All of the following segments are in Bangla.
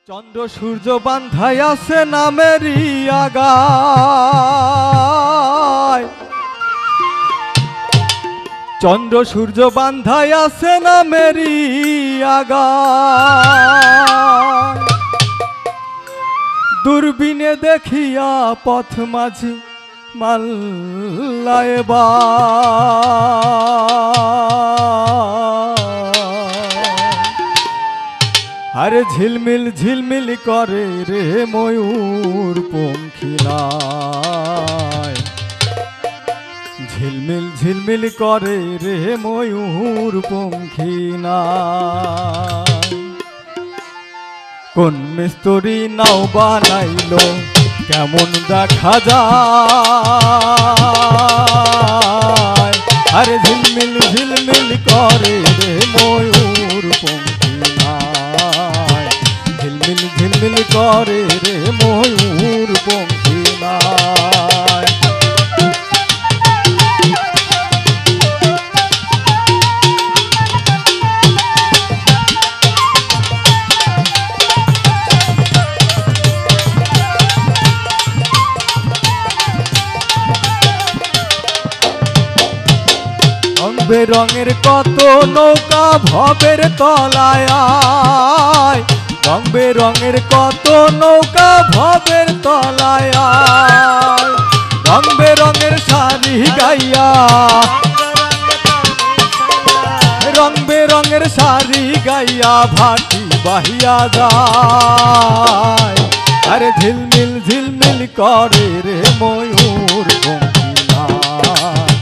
চন্দ্র সূর্য বান্ধাই আছে নামেরই আগায়, চন্দ্র সূর্য বান্ধাই আছে নামেরই আগায়। দূরবীনে দেখিয়া পথ মাঝি মাল্লায় বা আরে ঝিলমিল ঝিলমিল করে রে ময়ূর পঙ্খিনায়, ঝিলমিল ঝিলমিল করে রে ময়ূর পঙ্খিনায়। কোন মিস্ত্রি নাও বানাইলো কেমন দেখা যায়, আরে ঝিলমিল ঝিলমিল করে রে ময়ূর পঙ্খিনায়, ঝিলমিল ঝিলমিল করে রে ময়ূর পঙ্খিনায়। রং বেরঙের কত নৌকা ভবের তলায়, রং বেরঙের কত নৌকা ভবের তলায়, রং বেরঙের শাড়ি গাইয়া, রং বেরঙের শাড়ি গাইয়া ভাটি বাহিয়া যায়, আরে ঝিলমিল ঝিলমিল করে রে ময়ূর পঙ্খিনায়,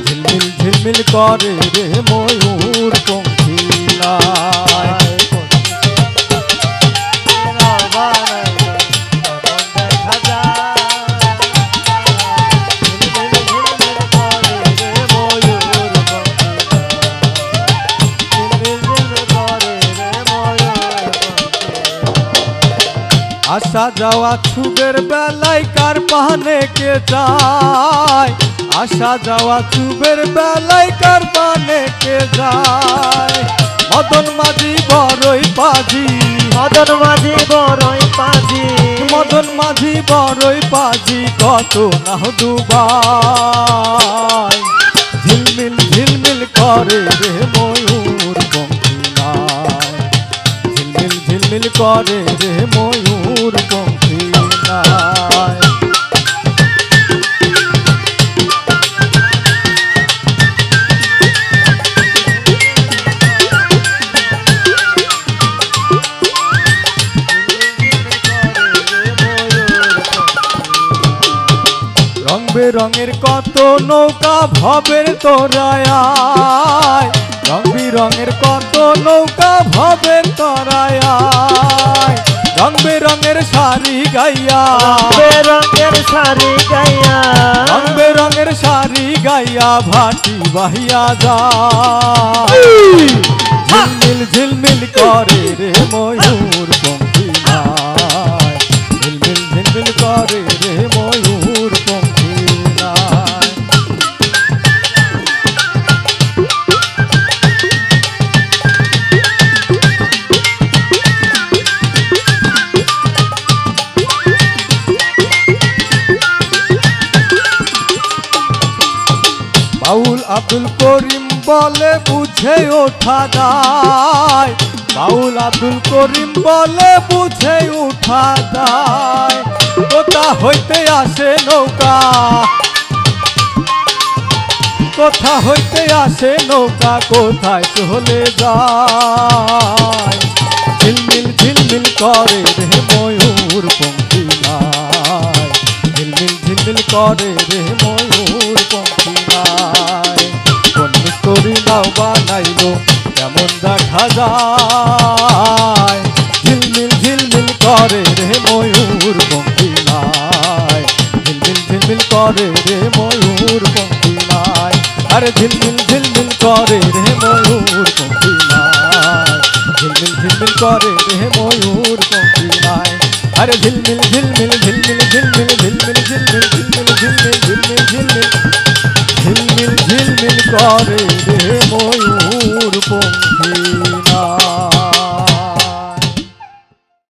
ঝিলমিল ঝিলমিল করে রে ময়ূর পঙ্খিনায়। আসা যাওয়া ছুবের বেলায় কার পানে কে যায়, আসা যাওয়া ছুবের বেলায় কার পানে কে যায়। মদন মাঝি বড়ই পাজি, মদন মাঝি বড়ই পাজি, মদন মাঝি বড়ই পাজি কত না ডুবাই, ঝিলমিল ঝিলমিল করে রে ময়ূর পঙ্খিনায়, ঝিলমিল ঝিলমিল করে রে ময়ূর পঙ্খিনায়। রং বেরঙের কত নৌকা ভবের তরায়, রং বেরঙের কত নৌকা ভবের তরায়, রং বেরঙের শাড়ি গাইয়া, বেরঙের শাড়ি গাইয়া, রং বেরঙের শাড়ি গাইয়া ভাটি বাহিয়া যায়, ঝিলমিল ঝিলমিল করে রে ময়ূর পঙ্খিনায়, ঝিলমিল ঝিলমিল করে রে ময়ূর পঙ্খিনায়। বাউল আব্দুল করিম বলে বুঝে ওঠা যায়, বাউল আব্দুল করিম বলে বুঝে উঠা যায়। কোথা হইতে আসে নৌকা, কোথা হইতে আসে নৌকা কোথায় চলে যায়, ঝিলমিল ঝিলমিল করে রে ময়ূর পঙ্খিনায়, ঝিলমিল ঝিলমিল করে রে ময়ূর পঙ্খিনায়। কোন মিস্ত্রি নাও বানাইলো কেমন দেখা যায়, ঝিলমিল ঝিলমিল করে রে ময়ূর পঙ্খিনায়, ঝিলমিল ঝিলমিল করে রে ময়ূর পঙ্খিনায়, আরে ঝিলমিল ঝিলমিল করে রে ময়ূর পঙ্খিনায়, ঝিলমিল ঝিলমিল করে রে ময়ূর পঙ্খিনায়, আরে ঝিলমিল ঝিলমিল ঝিলমিল ঝিলমিল ঝিলমিল ঝিলমিল ঝিলমিল ঝিলমিল ঝিলমিল ঝিলমিল ঝিলমিল ঝিলমিল করে রে